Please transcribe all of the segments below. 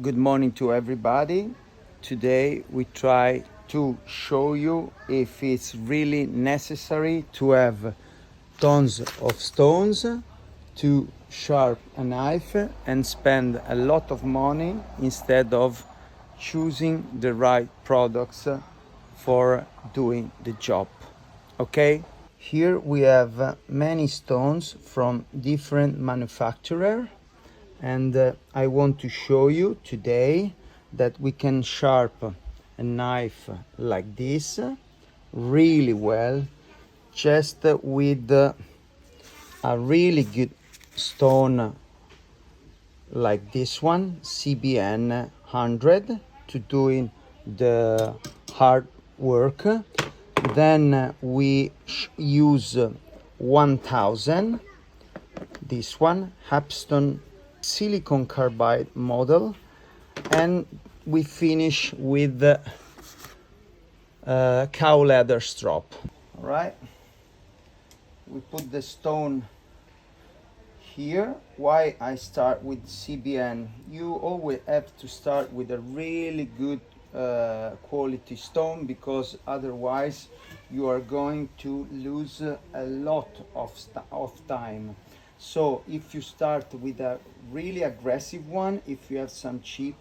Good morning to everybody. Today we try to show you if it's really necessary to have tons of stones to sharp a knife and spend a lot of money instead of choosing the right products for doing the job. Okay? Here we have many stones from different manufacturers, and I want to show you today that we can sharpen a knife like this really well, just with a really good stone like this one, CBN 100, to doing the hard work. Then we use 1000, this one, Hapstone silicon carbide model, and we finish with the cow leather strop. All right, we put the stone here. Why I start with CBN? You always have to start with a really good quality stone, because otherwise you are going to lose a lot of time. So if you start with a really aggressive one, if you have some cheap,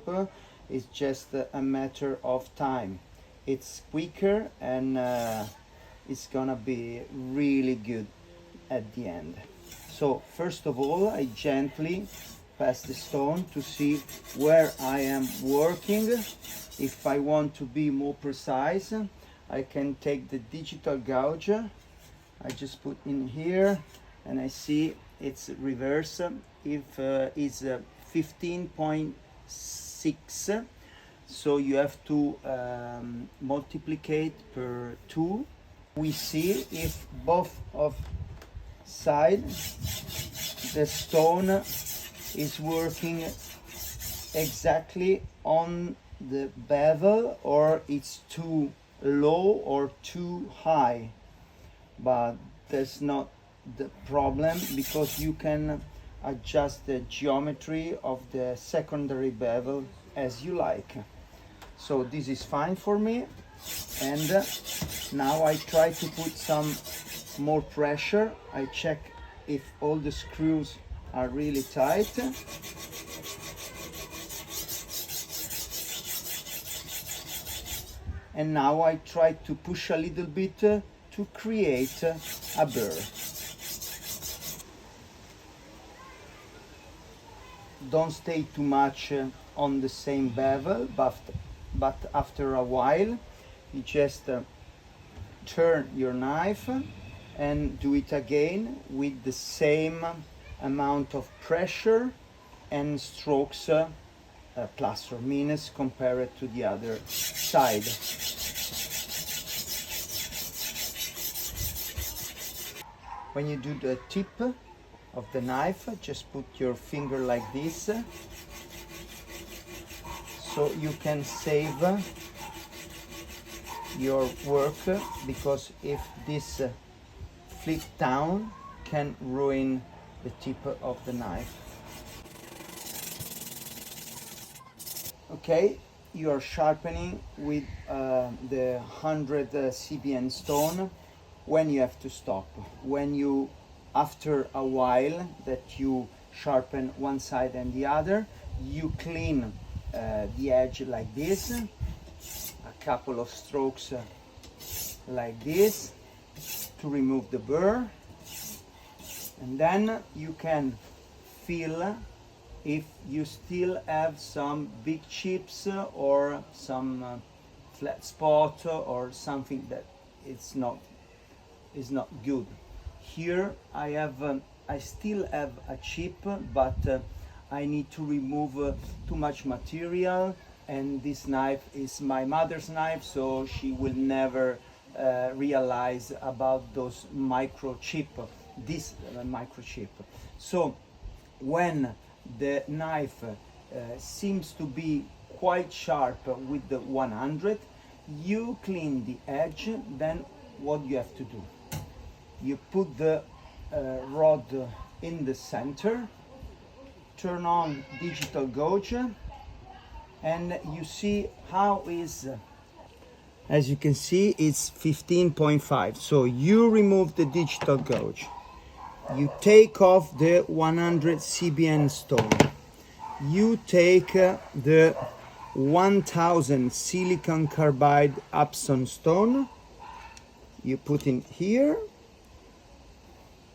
it's just a matter of time. It's quicker and it's gonna be really good at the end. So first of all, I gently pass the stone to see where I am working. If I want to be more precise, I can take the digital gauge. I just put in here and I see it's reverse. If it's 15.6, so you have to multiplicate per 2. We see if both of sides the stone is working exactly on the bevel, or it's too low or too high. But that's not the problem, because you can adjust the geometry of the secondary bevel as you like. So this is fine for me, and now I try to put some more pressure. I check if all the screws are really tight. And now I try to push a little bit to create a burr. Don't stay too much on the same bevel, but after a while you just turn your knife and do it again with the same amount of pressure and strokes, plus or minus, compared to the other side. When you do the tip of the knife, just put your finger like this, so you can save your work, because if this flip down can ruin the tip of the knife. Okay, you are sharpening with the 100 CBN stone. When you have to stop, when you, after a while that you sharpen one side and the other, you clean the edge like this, a couple of strokes like this to remove the burr, and then you can feel if you still have some big chips or some flat spot or something that is not good. Here I still have a chip, but I need to remove too much material, and this knife is my mother's knife, so she will never realize about those microchip, this microchip. So when the knife seems to be quite sharp with the 100, you clean the edge. Then what you have to do, you put the rod in the center, turn on digital gauge, and you see how is, as you can see, it's 15.5. So you remove the digital gauge, you take off the 100 CBN stone, you take the 1000 silicon carbide Hapstone stone, you put in here,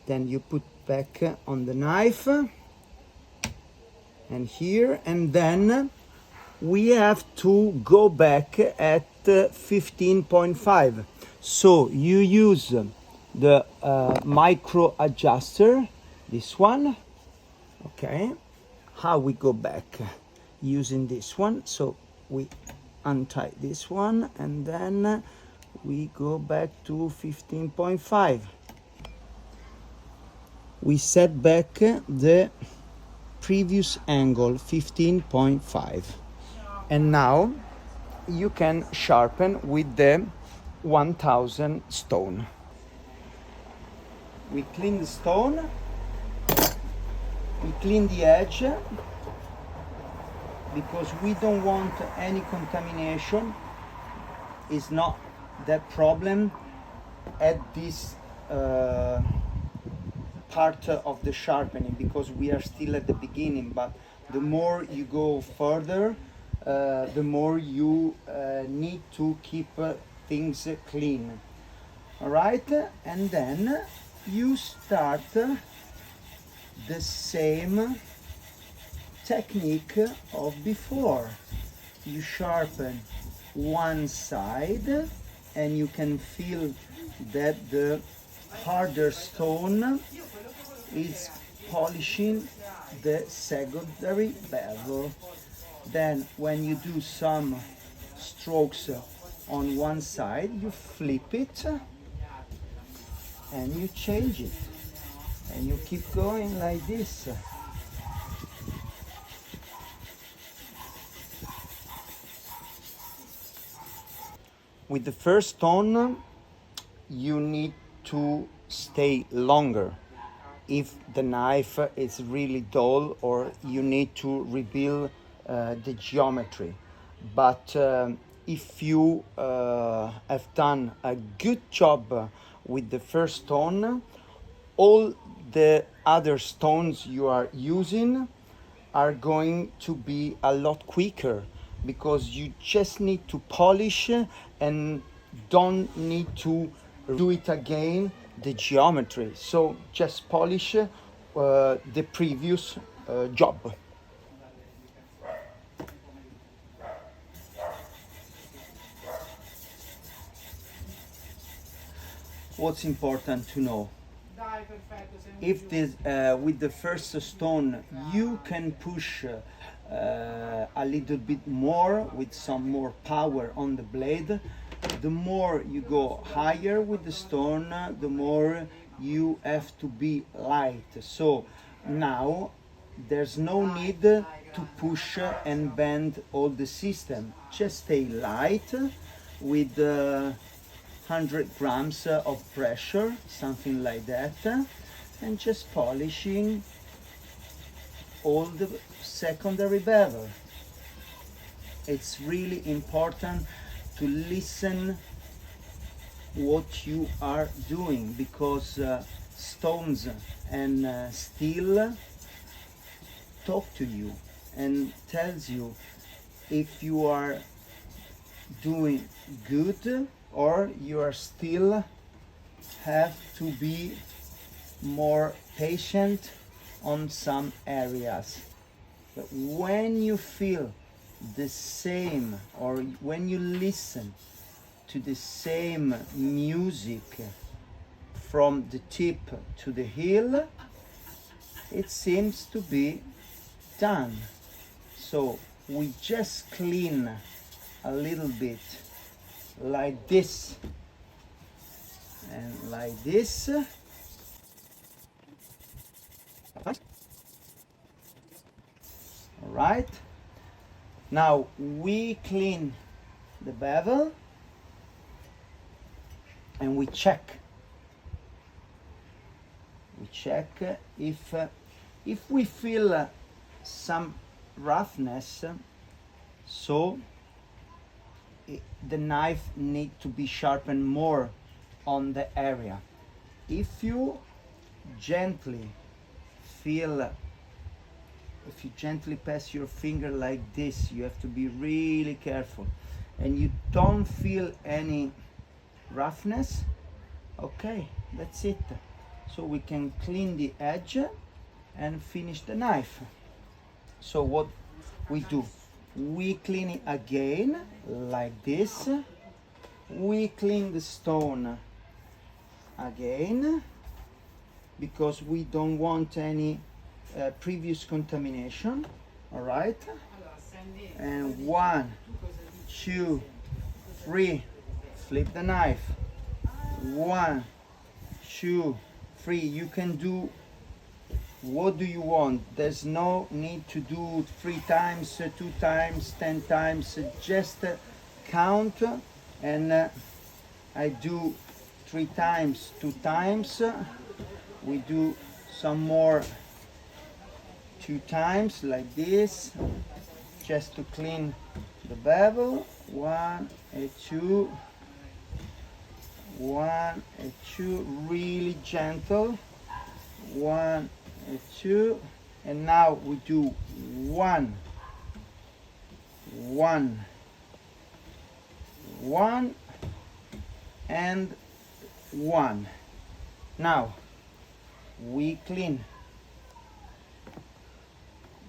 then you put back on the knife, and here, and then we have to go back at 15.5. So you use the micro adjuster, this one, okay. How we go back? Using this one. So we untie this one, and then we go back to 15.5. We set back the previous angle, 15.5. And now you can sharpen with the 1000 stone. We clean the stone, we clean the edge, because we don't want any contamination. It's not that problem at this part of the sharpening, because we are still at the beginning, but the more you go further, the more you need to keep things clean. All right, and then you start the same technique of before. You sharpen one side, and you can feel that the harder stone is polishing the secondary bevel. Then when you do some strokes on one side, you flip it and you change it, and you keep going like this. With the first stone, you need to stay longer if the knife is really dull, or you need to rebuild the geometry. But if you have done a good job with the first stone, all the other stones you are using are going to be a lot quicker, because you just need to polish and don't need to do it again, the geometry. So just polish the previous job. What's important to know? If this with the first stone you can push a little bit more with some more power on the blade, the more you go higher with the stone, the more you have to be light. So now there's no need to push and bend all the system. Just stay light with 100 grams of pressure, something like that, and just polishing all the secondary bevel. It's really important to listen what you are doing, because stones and steel talk to you and tells you if you are doing good, or you are still have to be more patient on some areas. But when you feel the same, or when you listen to the same music from the tip to the heel, it seems to be done. So we just clean a little bit like this and like this. All right, now we clean the bevel and we check if we feel some roughness, So the knife need to be sharpened more on the area. If you gently feel, if you gently pass your finger like this, you have to be really careful, and you don't feel any roughness, okay, that's it. So we can clean the edge and finish the knife. So what we do, we clean it again like this. We clean the stone again because we don't want any previous contamination. All right, and 1, 2, 3, flip the knife. 1, 2, 3. You can do what do you want. There's no need to do 3 times, 2 times, 10 times. Just count, and I do 3 times, 2 times. We do some more 2 times like this, just to clean the bevel. 1 and 2, 1 and 2, really gentle. 1 and 2, and now we do 1, 1, 1, and 1. Now we clean,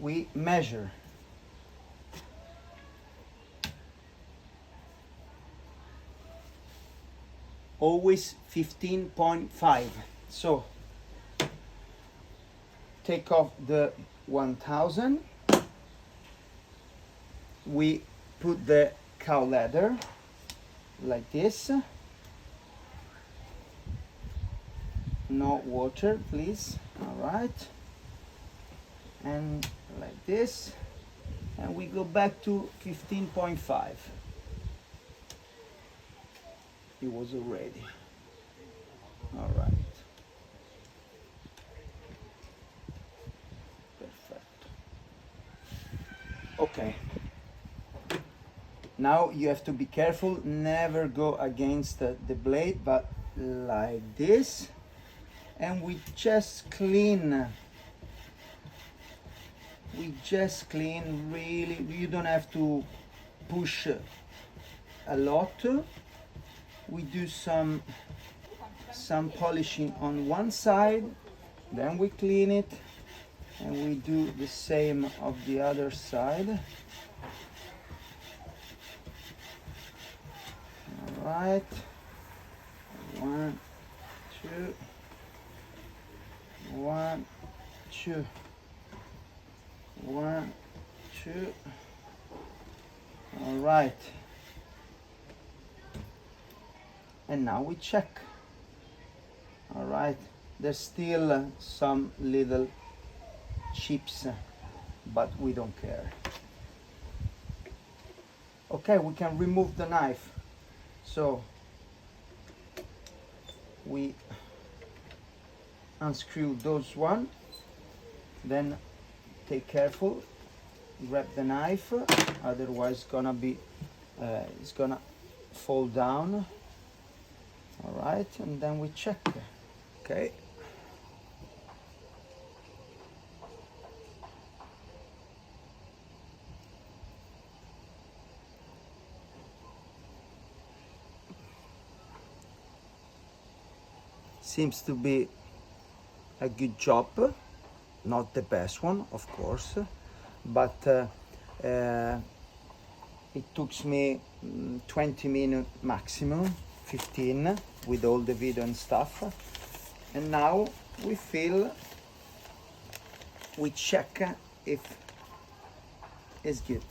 we measure. Always 15.5. So take off the 1000. We put the cow leather like this. No water, please. All right. And like this. And we go back to 15.5. It was already. All right. Perfect. Okay. Now you have to be careful, never go against the blade, but like this. And we just clean. We just clean, really. You don't have to push a lot. We do some polishing on one side, then we clean it, and we do the same of the other side. All right, 1, 2, 1, 2, 1, 2. All right. And now we check. All right, there's still some little chips, but we don't care. Okay, we can remove the knife. So we unscrew those one, then take careful, grab the knife, otherwise it's gonna fall down. All right, and then we check. Okay. Seems to be a good job. Not the best one, of course, but it took me 20 minutes maximum, 15 with all the video and stuff. And now we check if it's good.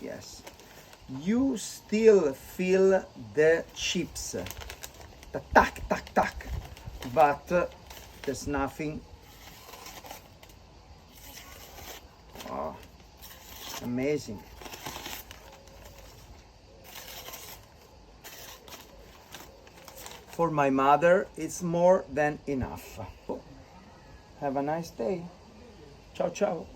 Yes, you still feel the chips, the tack, tack, tack, but there's nothing. Oh, amazing. For my mother, it's more than enough. Have a nice day. Ciao, ciao.